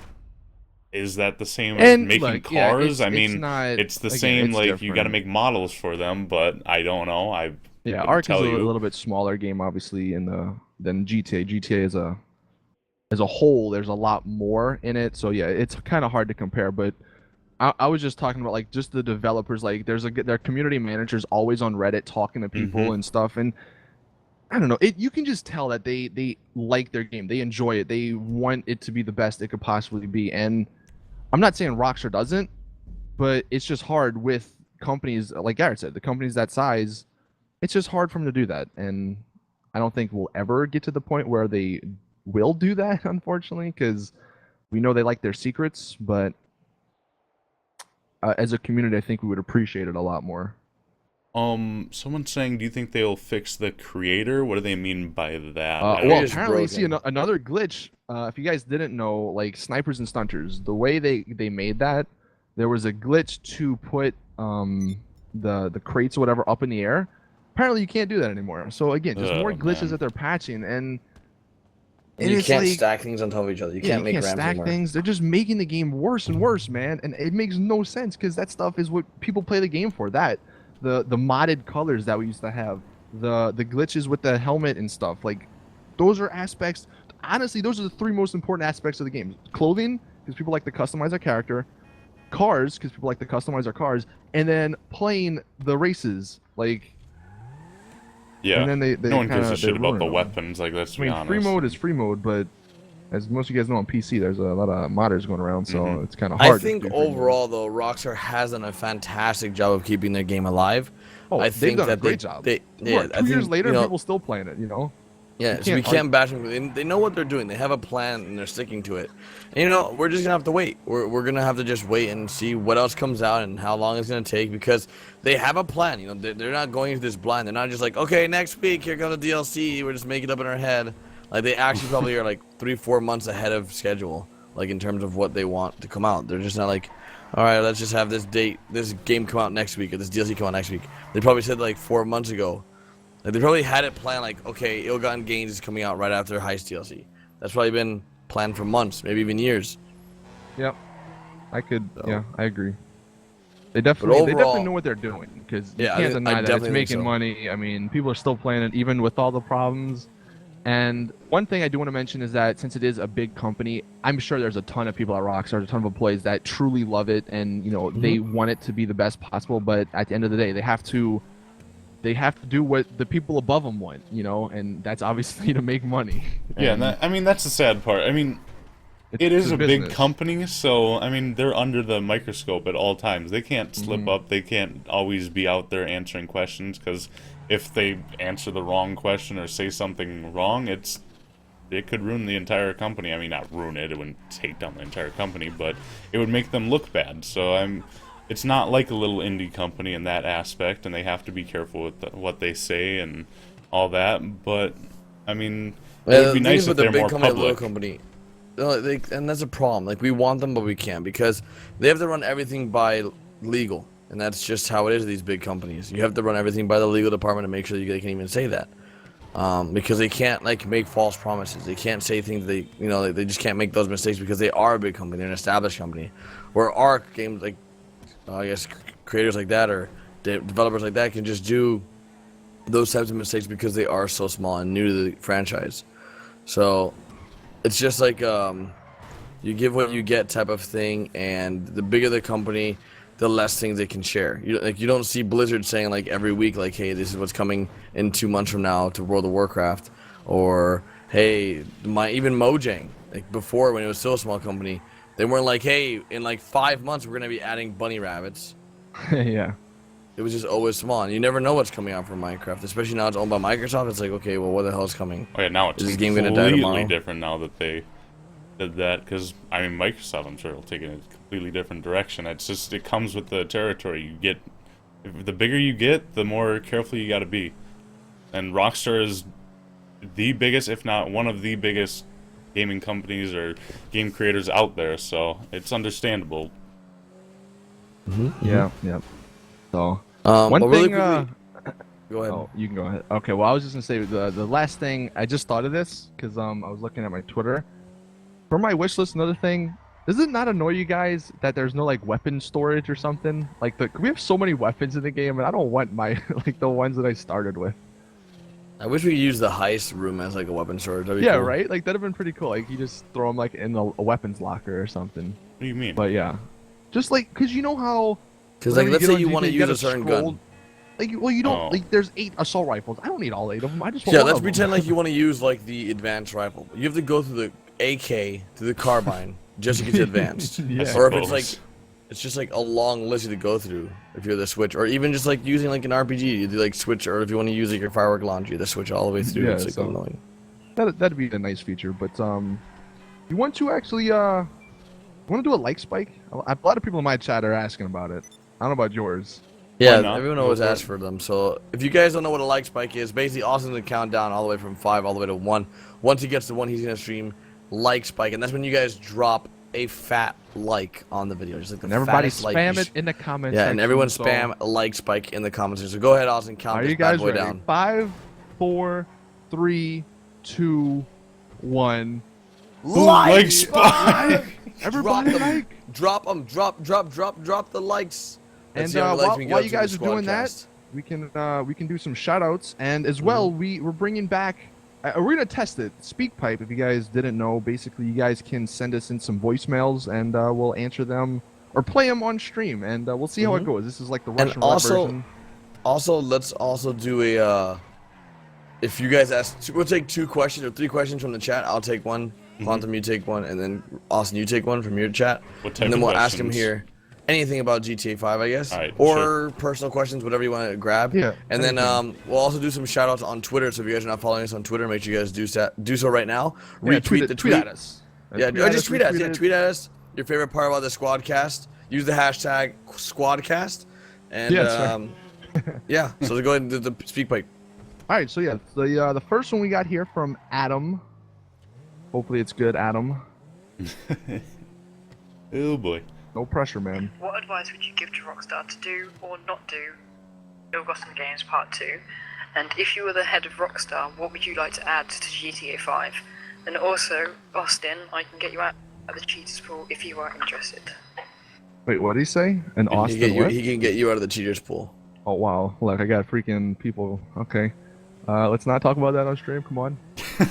is that the same as making cars? I mean, it's the same. Like different. You got to make models for them, but I don't know. Ark is a little bit smaller game, obviously, than GTA. GTA as a whole, there's a lot more in it. So yeah, it's kind of hard to compare. But I was just talking about like just the developers. Like their community managers always on Reddit talking to people and stuff. And I don't know. You can just tell that they like their game. They enjoy it. They want it to be the best it could possibly be. And I'm not saying Rockstar doesn't, but it's just hard with companies like Garrett said. The companies that size, it's just hard for them to do that. And I don't think we'll ever get to the point where they will do that, unfortunately, because we know they like their secrets. But as a community, I think we would appreciate it a lot more. Someone's saying, do you think they'll fix the creator? What do they mean by that? Well, apparently, see another glitch. If you guys didn't know, like snipers and stunters, the way they made that, there was a glitch to put the crates or whatever up in the air. Apparently, you can't do that anymore. So again, just more glitches that they're patching, and you can't stack things on top of each other. You can't make ramps stack things. They're just making the game worse and worse, man. And it makes no sense because that stuff is what people play the game for. The modded colors that we used to have, the glitches with the helmet and stuff, like those are aspects. Honestly, those are the 3 most important aspects of the game: clothing, because people like to customize their character, cars because people like to customize their cars, and then playing the races. Like, Yeah. and then they no one gives kinda- a shit they about the ruin them. weapons. Like, let's I be mean, honest. free mode is free mode, but as most of you guys know on PC, there's a lot of modders going around, so Mhm. it's kind of hard. I think to do free mode. overall, though, Rockstar has done a fantastic job of keeping their game alive. Oh, I they've think done a that great job. They, Yeah, I 2 years think, later, you know, people still playing it. You know. yeah, so we can't bash them. They know what they're doing. They have a plan and they're sticking to it. And, you know, we're just gonna have to wait. We're gonna have to just wait and see what else comes out and how long it's gonna take because they have a plan. You know, they're not going into this blind. They're not just like, okay, next week here comes the DLC. We're just making it up in our head. Like they actually probably are like 3-4 months ahead of schedule. Like in terms of what they want to come out. They're just not like, all right, let's just have this game come out next week or this DLC come out next week. They probably said like 4 months ago. Like they probably had it planned like, okay, Ill-Gotten Gains is coming out right after Heist DLC. That's probably been planned for months, maybe even years. Yep. I could. So- Yeah, I agree. They definitely overall- know what they're doing because you Yeah, can't I deny that it's definitely think making so. money. I mean, people are still playing it even with all the problems. And one thing I do want to mention is that since it is a big company, I'm sure there's a ton of people at Rockstar, a ton of employees that truly love it, and you know they want it to be the best possible. But at the end of the day, they have to do what the people above them want, you know, and that's obviously to make money. Yeah, And I mean, that's the sad part. I mean, it is it's a big business. company, so, I mean, they're under the microscope at all times. They can't slip Mm-hmm. up. They can't always be out there answering questions, because if they answer the wrong question or say something wrong, it could ruin the entire company. I mean, not ruin it. It wouldn't take down the entire company, but it would make them look bad. So it's not like a little indie company in that aspect, and they have to be careful with what they say and all that. But I mean, it would be nice if they're more company, public. little company. And that's a problem. Like we want them, but we can't because they have to run everything by legal, and that's just how it is. These big companies, you have to run everything by the legal department to make sure they can even say that. Because they can't like make false promises. They can't say things they just can't make those mistakes because they are a big company. They're an established company. Where our games like I guess creators like that or developers like that can just do those types of mistakes because they are so small and new to the franchise. So it's just like you give what you get type of thing, and the bigger the company, the less things they can share. You don't see Blizzard saying like every week like, hey, this is what's coming in 2 months from now to World of Warcraft, or hey, even Mojang, like before when it was still a small company, they weren't like, hey, in like 5 months we're gonna be adding bunny rabbits. Yeah. It was just always small, and you never know what's coming out from Minecraft, especially now it's owned by Microsoft. It's like, okay, well, what the hell is coming? Oh yeah, now it's Is this game gonna die completely tomorrow? different now that they did that. Because I mean, Microsoft, I'm sure, will take it in a completely different direction. It's just it comes with the territory. You get the bigger you get, the more careful you got to be. And Rockstar is the biggest, if not one of the biggest, gaming companies or game creators out there. So it's understandable. Yeah. Yep. So But one really thing. quickly, go ahead. Oh, you can go ahead. Okay, well, I was just gonna say the last thing. I just thought of this because I was looking at my Twitter for my wish list. Another thing, does it not annoy you guys that there's no like weapon storage or something? Like we have so many weapons in the game, and I don't want my like the ones that I started with. I wish we could use the heist room as like a weapon storage. That'd be Yeah, cool. right. Like that'd have been pretty cool. Like you just throw them like in a weapons locker or something. What do you mean? But yeah, just like because you know how. Because like, whenever let's get say on you GTA, want to you use gotta a certain scroll- gun. Like, well, you don't. Oh. Like, there's 8 assault rifles. I don't need all 8 of them. I just want Yeah, one let's of them. pretend like you want to use like the advanced rifle. You have to go through the AK to the carbine just to get to advanced. Yeah. Or if it's Suppose. like, it's just like a long list to go through if you're the switch, or even just like using like an RPG, you do like switch, or if you want to use like your firework launcher, the switch all the way through. Yeah, It's like so- annoying. That'd be a nice feature, but you want to actually you want to do a like spike? A lot of people in my chat are asking about it. I don't know about yours. Yeah, not? everyone Go always for it. asks for them. So if you guys don't know what a like spike is, basically Austin's gonna count down all the way from 5 all the way to 1. Once he gets to 1, he's gonna stream like spike, and that's when you guys drop a fat like on the video, just like the And everybody fattest like spam you it in the comments. Yeah, and section, everyone so- spam a like spike in the comments. So go ahead, Austin, count Are this you bad guys boy ready? down. 5, 4, 3, 2, 1. Like spike. Everybody Drop them. like. Drop them. Drop the likes. And Let's see how many likes we can while get you to guys the are doing that, Squadcast. we can do some shout outs, and as well we're bringing back we're gonna test it. SpeakPipe, if you guys didn't know, basically you guys can send us in some voicemails and we'll answer them or play them on stream, and we'll see how it goes. This is like the And Russian roulette version. Also, let's also do a. If you guys ask, we'll take 2 questions or 3 questions from the chat. I'll take one. Quantum, you take one, and then Austin, you take one from your chat. What type and then of we'll ask him questions? here anything about GTA 5, I guess, Alright, or sure. personal questions, whatever you want to grab. Yeah, And then we'll also do some shout outs on Twitter. So if you guys are not following us on Twitter, make sure you guys do so right now. Yeah, Retweet the tweet. at us. Yeah, or just tweet at us. Yeah, tweet at us. Your favorite part about the Squadcast. Use the hashtag Squadcast. And Yeah, that's right. yeah, so go ahead and do the speak pipe. All right, so yeah, the first one we got here from Adam. Hopefully it's good, Adam. Oh boy. No pressure, man. What advice would you give to Rockstar to do or not do Ill-Gotten Games Part 2? And if you were the head of Rockstar, what would you like to add to GTA 5? And also, Austin, I can get you out of the cheaters pool if you are interested. Wait, what did he say? An Austin what? He can get you out of the cheaters pool. Oh wow, look, I got freaking people. Okay, let's not talk about that on stream. Come on. All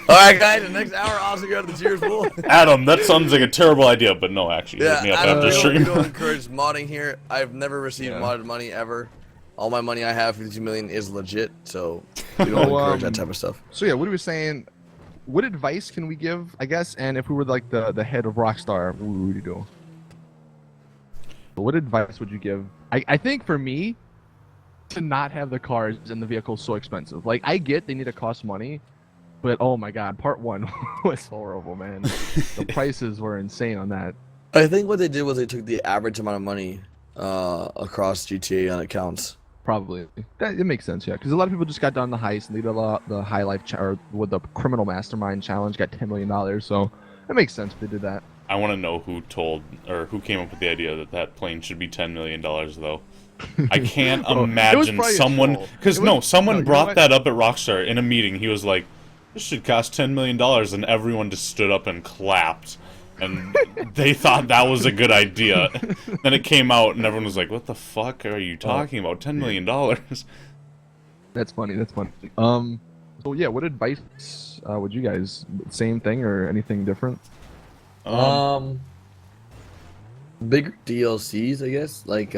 right, guys. The next hour, Austin go out of the cheaters pool. Adam, that sounds like a terrible idea, but no, actually, Yeah, hit me up Adam, after we stream. don't encourage modding here. I've never received modded money ever. All my money I have, 52 million, is legit. So we don't encourage that type of stuff. So yeah, what are we saying? What advice can we give? I guess, and if we were like the head of Rockstar, what would we do? What advice would you give? I think for me, to not have the cars and the vehicles so expensive. Like, I get they need to cost money, but oh my god, part 1 was horrible, man. The prices were insane on that. I think what they did was they took the average amount of money across GTA on accounts. Probably. It makes sense, yeah. Because a lot of people just got done the heist and they did the high life or with the criminal mastermind challenge, got $10 million. So it makes sense if they did that. I want to know who who came up with the idea that that plane should be $10 million, though. I can't imagine someone, because someone brought that up at Rockstar in a meeting. He was like, "This should cost $10 million," and everyone just stood up and clapped, and they thought that was a good idea. Then it came out, and everyone was like, "What the fuck are you talking about? $10 million?" That's funny. That's funny. So yeah, what advice would you guys? Same thing or anything different? Bigger DLCs, I guess, like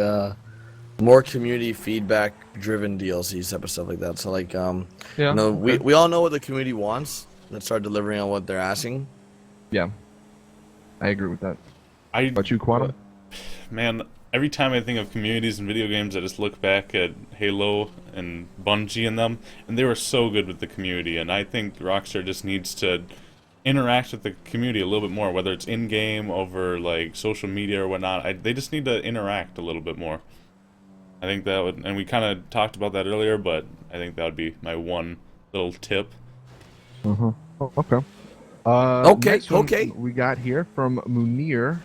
more community feedback driven DLCs, type of stuff like that. So like Yeah. we all know what the community wants. Let's start delivering on what they're asking. Yeah, I agree with that. About you, Quantum? Man, every time I think of communities in video games, I just look back at Halo and Bungie and them, and they were so good with the community, and I think Rockstar just needs to interact with the community a little bit more, whether it's in-game, over like social media or whatnot. They just need to interact a little bit more. I think that would, and we kind of talked about that earlier, but I think that would be my one little tip. Oh, okay. Next one we got here from Munir.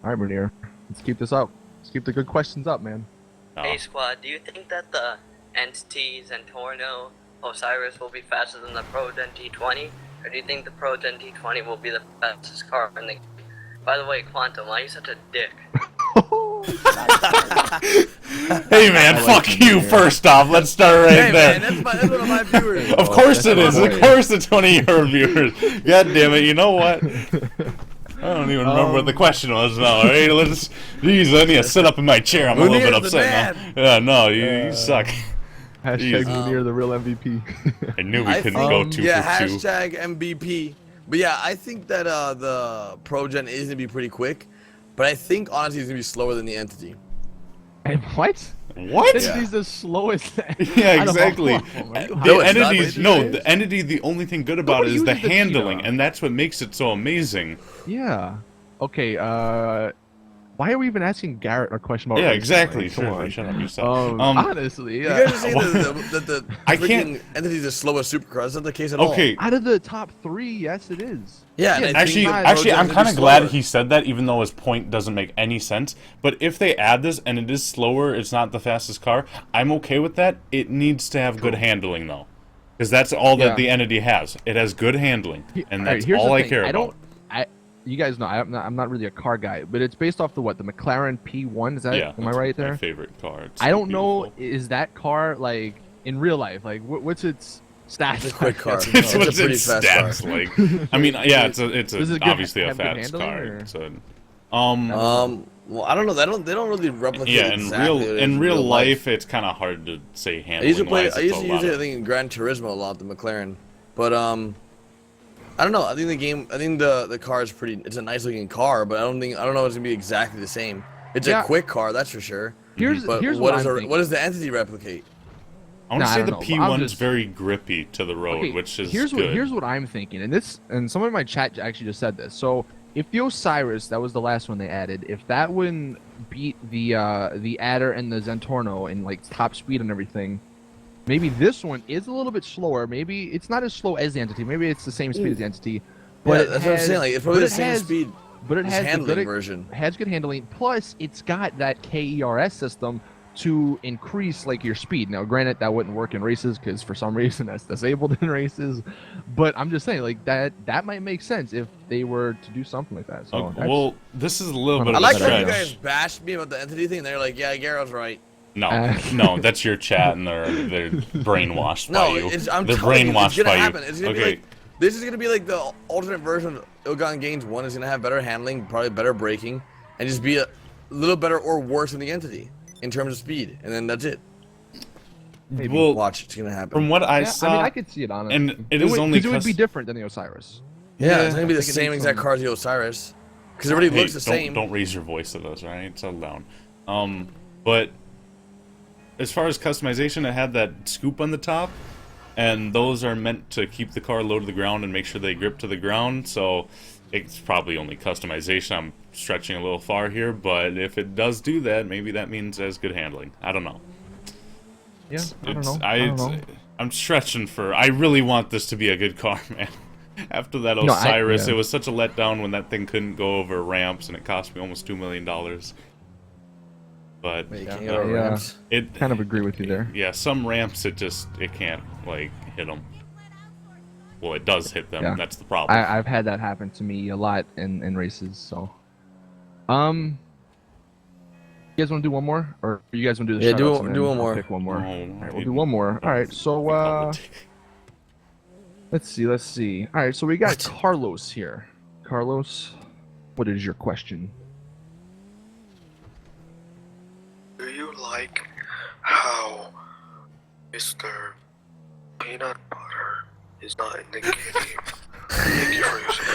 All right, Munir, let's keep this up. Let's keep the good questions up, man. Hey Squad, do you think that the Entities and Torno Osiris will be faster than the Pro Gen T20? Or do you think the Pro Gen T20 will be the fastest car in the game? By the way, Quantum, why are you such a dick? Hey man, fuck you first off. Let's start right there. Man, that's one of my viewers. Of course it is. Of course it's one of your viewers. God damn it, you know what? I don't even remember what the question was now, alright? Jeez, I need to sit up in my chair. I'm a little bit upset now. Yeah, no, you suck. Hashtag Munir, the real MVP. I knew we couldn't go 2 for 2. Hashtag MVP. But yeah, I think that the Pro Gen is gonna be pretty quick, but I think honestly it's gonna be slower than the Entity. And what? What? Entity's the slowest. Yeah, exactly. No, the Entity, the only thing good about it is the handling, and that's what makes it so amazing. Yeah. Okay, why are we even asking Garrett a question about Yeah, racing? exactly. Like, come Sure, on. shut up, you suck. Honestly, You yeah. guys are saying that the I can't- Entity is the slowest supercar. That's not the case at all. Okay, Out of the top 3, yes, it is. Yeah, and I actually, think I'm Pro Gen's kind gonna of be glad slower. he said that, even though his point doesn't make any sense. But if they add this and it is slower, it's not the fastest car, I'm okay with that. It needs to have good handling, though. Because that's all that the Entity has. It has good handling, and that's here's all the I thing. care about. You guys know I'm not really a car guy, but it's based off the McLaren P1. Is that? Yeah, am I right there? My favorite car. It's I so don't know. beautiful. Is that car like in real life? Like what's its Stats. It's a quick car. It's It's a what pretty it fast car. stacks like. I mean, yeah, it's Does it obviously a have good fast handling, car. or? So, Well, I don't know. They don't really replicate yeah, in exactly what it is in real life, it's kind of hard to say I used to handling. play. I used to use it. I think in Gran Turismo a lot, the McLaren. But I don't know. I think the game. I think the car is pretty. It's a nice looking car, but I don't know. It's gonna be exactly the same. It's a quick car, that's for sure. Here's But what I'm what does the entity replicate? I want to Nah, I say the don't know. I'm P1's just- very grippy to the road, Okay, which is here's good. what I'm thinking, and someone in my chat actually just said this. So if the Osiris, that was the last one they added, if that wouldn't beat the Adder and the Zentorno in like top speed and everything, maybe this one is a little bit slower. Maybe it's not as slow as the entity. Maybe it's the same speed as the entity. But That's what I'm saying. Like, it's probably the same speed. But it as has handling the good, version. has good handling. Plus, it's got that KERS system to increase like your speed. Now, granted, that wouldn't work in races because for some reason that's disabled in races. But I'm just saying, like that might make sense if they were to do something like that. So well, this is a little bit I of like a how you stretch. guys bashed me about the entity thing. They're like, yeah, Garrett's right. No, Uh, no, that's your chat, and they're brainwashed by No, you. I'm They're telling you, it's brainwashed gonna by happen. you. It's gonna be Okay, like, this is gonna be like the alternate version of Ill-Gotten Gains 1 is gonna have better handling, probably better braking, and just be a little better or worse than the entity in terms of speed, and then that's it. well, Watch, it's gonna happen. from what I yeah, saw, I mean, I could see it honestly. and it is would, only 'cause it would be different than the Osiris. yeah, it's gonna be the I think it same needs exact some- car as the Osiris, because it already hey, looks the same. Don't raise your voice at us, right? Settle down. But as far as customization, it had that scoop on the top, and those are meant to keep the car low to the ground and make sure they grip to the ground. So it's probably only customization. I'm stretching a little far here, but if it does do that, maybe that means it has good handling. I don't know. Yeah, I don't know. I'm stretching for. I really want this to be a good car, man. After that No, Osiris, yeah. it was such a letdown when that thing couldn't go over ramps, and it cost me almost $2 million. But Wait, you can't Yeah, get over yeah. ramps. it Kind of agree with you there. yeah, some ramps it can't like hit them. Well, it does hit them. Yeah. That's the problem. I've had that happen to me a lot in races. So, you guys want to do one more, or you guys want to do the Yeah, do shoutouts one- and do then one I'll more. Pick one more. No, All right, we'll it- do one more. All right, so let's see. All right, so we got Carlos here. Carlos, what is your question? Do you like how Mr. Peanut Butter is not in the game? Thank you for using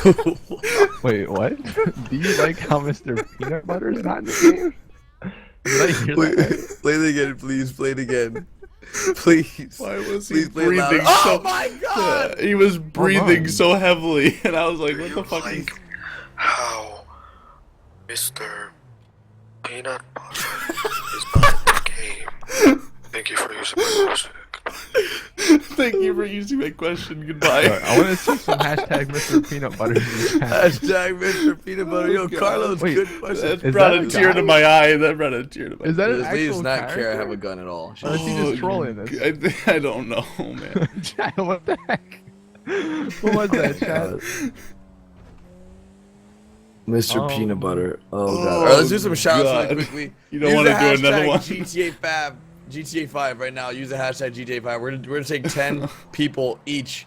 the Wait, what? Do you like how Mr. Peanut Butter is not in the game? Did I hear that? Play it again, please. Play it again, please. Why was he Please play it louder. breathing Oh so? my god! He was breathing on. so heavily, and I was like, Do "What you the fuck?" is like how Mr. Peanut Butter is not in the game? Thank you for using my music. Thank you for using my question. All Goodbye. right, I want to see some hashtag Mr. Peanut Butter. in the chat. Hashtag Mr. Peanut Butter. Yo, God. Carlos, Wait, good question. That Is brought that a a tear guy? to my eye. That brought a tear to my. Is that an This lady does actual not care I character? have a gun at all. Or is he just trolling this? I don't know, man. Chat, what the heck? What was that, chat? Mr. Oh. Peanut Butter. Oh god. Alright, let's do some shout outs really God. quickly. You don't Use wanna the do another hashtag one? GTA 5 right now. Use the hashtag GTA 5. We're gonna take 10 people each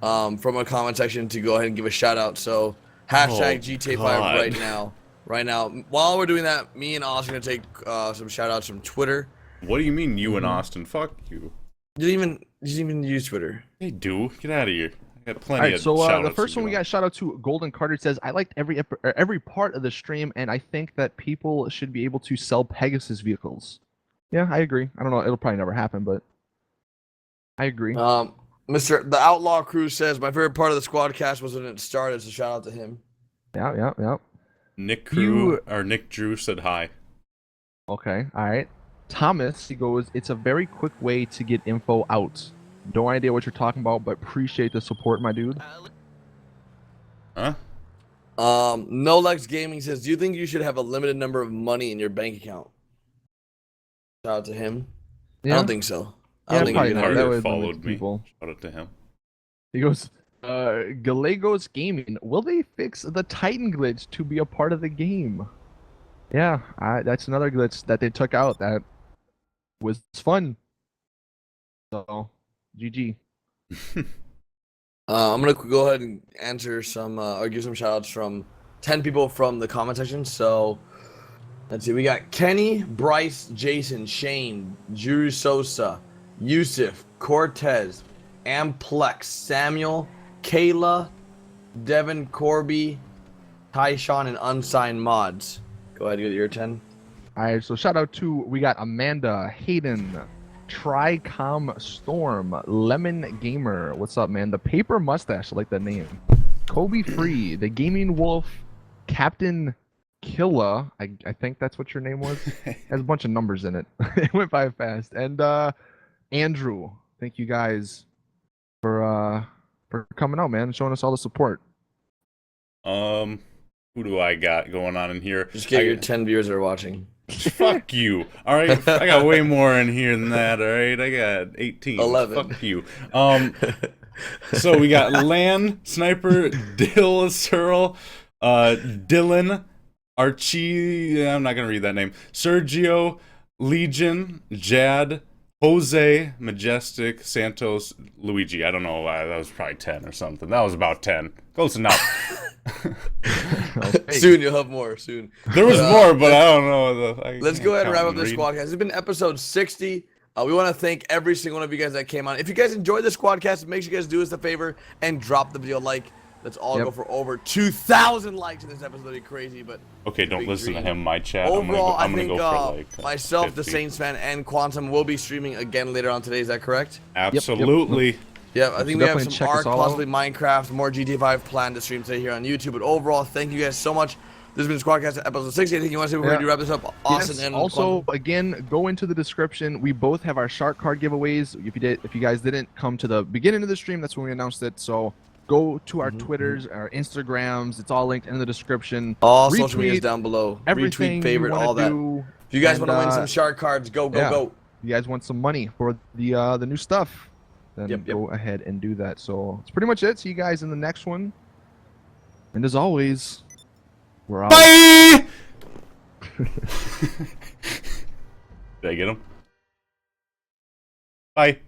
from a comment section to go ahead and give a shout out. So hashtag GTA 5 God. right now. Right now. While we're doing that, me and Austin are gonna take some shout outs from Twitter. What do you mean, you and Austin? Fuck you. You didn't even use Twitter. Hey, do get out of here. I got plenty All right, of so shout-outs the first to one we give got shout out to Golden Carter. It says, I liked every part of the stream, and I think that people should be able to sell Pegasus vehicles. Yeah, I agree. I don't know, it'll probably never happen, but I agree. The Outlaw Crew says my favorite part of the Squadcast was when it started. So shout out to him. Yeah. Nick Crew or Nick Drew said hi. Okay, all right. Thomas, he goes, it's a very quick way to get info out. No idea what you're talking about, but appreciate the support, my dude. Huh? Nolex Gaming says, do you think you should have a limited number of money in your bank account? Shout out to him. Yeah. I don't think so. I Yeah, don't think probably you can not. have That Carter would limit followed me. people. Shout out to him. He goes, Gallegos Gaming, will they fix the Titan glitch to be a part of the game? Yeah, that's another glitch that they took out that was fun. So, GG. I'm gonna go ahead and answer some or give some shoutouts from 10 people from the comment section. So let's see, we got Kenny, Bryce, Jason, Shane, Drew Sosa, Yusuf, Cortez, Amplex, Samuel, Kayla, Devin, Corby, Tyshawn, and Unsigned Mods. Go ahead and get your 10. All right, so shout out to, we got Amanda, Hayden, Tricom Storm, Lemon Gamer. What's up, man? The Paper Mustache, I like that name. Kobe Free, the Gaming Wolf, Captain Killa. I think that's what your name was. Has a bunch of numbers in it. It went by fast. And Andrew, thank you guys for coming out, man, and showing us all the support. Who do I got going on in here? Just get your 10 viewers that are watching. Fuck you. All right, I got way more in here than that. All right, I got 18. 11. Fuck you. So we got Lan, Sniper, Dill, Searle, Dylan, Archie. I'm not gonna read that name. Sergio, Legion, Jad, Jose, Majestic, Santos, Luigi. I don't know why. That was probably 10 or something. That was about 10. Close enough. Soon you'll have more. Soon. There was more, but I don't know. Let's go ahead and wrap up this Squadcast. This has been episode 60. We want to thank every single one of you guys that came on. If you guys enjoyed the Squadcast, make sure you guys do us a favor and drop the video like. Let's all go for over 2,000 likes in this episode. That'd be crazy, but okay, don't listen to him. My chat. Overall, I'm I gonna think go for like myself, 50. the Saints fan, and Quantum will be streaming again later on today. Is that correct? Absolutely. Yeah, I think we have definitely some check us Ark, all possibly Minecraft, more GTA 5 planned to stream today here on YouTube. But overall, thank you guys so much. This has been Squadcast episode 60. Anything you want to say before we wrap this up? Austin Yes, and also, Quantum. again, go into the description. We both have our shark card giveaways. If you guys didn't come to the beginning of the stream, that's when we announced it. So go to our Twitters, our Instagrams. It's all linked in the description. All social medias down below. Everything Retweet, favorite, you wanna all that. do. If you guys And, want to win some shark cards, go. You guys want some money for the new stuff, then go ahead and do that. So that's pretty much it. See you guys in the next one. And as always, we're out. Bye! Did I get him? Bye.